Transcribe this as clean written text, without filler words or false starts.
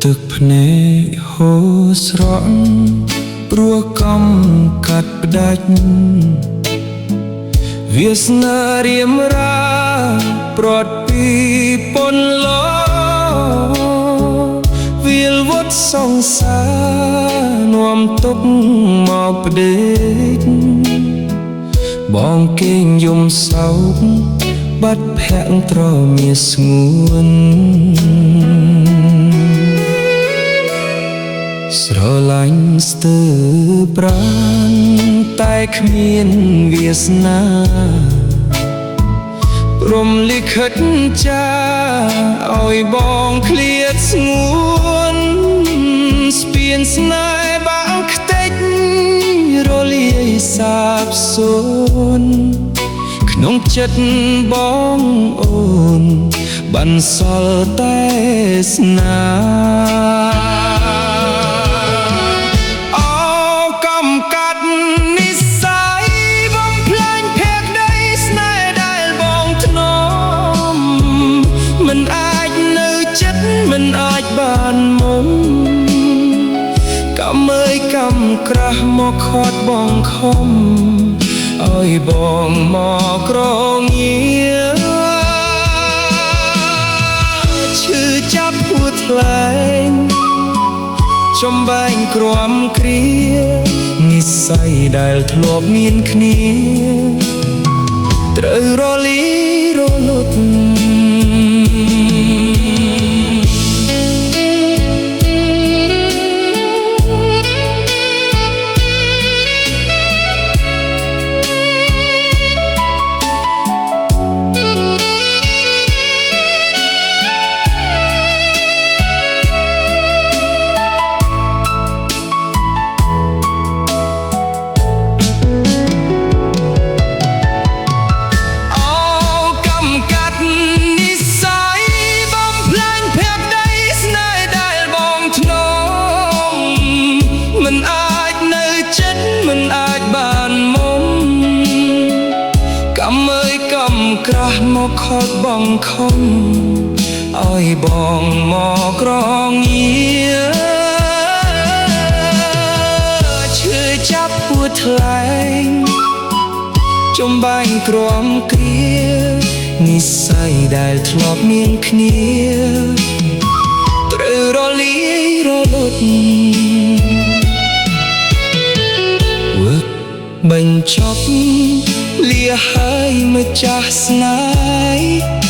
ទឹកភ្នែកហូរស្រក់ព្រោះកំកាត់ផ្ដាច់វាសនារៀមរាប្រត់ពីពន្លវាលវត្តសង្សារនាំទុកមកផ្ដេកបងគេងយំសោកបាត់ភ័ក្រត្រមាស្ងួនស្រឡាញ់ស្ទើរប្រាណតែគ្មានវាសនាព្រមលិខិតចាឲ្យបងឃ្លាតស្ងួនស្ពានស្នេហ៍បាក់ខ្ទេចរលាយសាបសូន្យក្នុងចិត្តបងអូនបន្សល់តែស្នាមិនអាចបានមុំកំអើយកំក្រាស់មកខាត់បងខំឲ្យបងមកក្រងារឈឺចាប់ហួថ្លែងចំបែងក្រំគ្រានិស្ស័យដែលធ្លាប់មានគ្នាត្រូវរលីរលត់ក្រាស់មកខកបងខំឲ្យបងមកក្រងារឈឺចាប់ពួតថ្លែងចំបែងក្រំគ្រានិស្ស័យដែលធ្លាប់មានគ្នាត្រូវរលាយរលត់បញ្ចប់លាហើយម្ចាស់ស្នេហ៍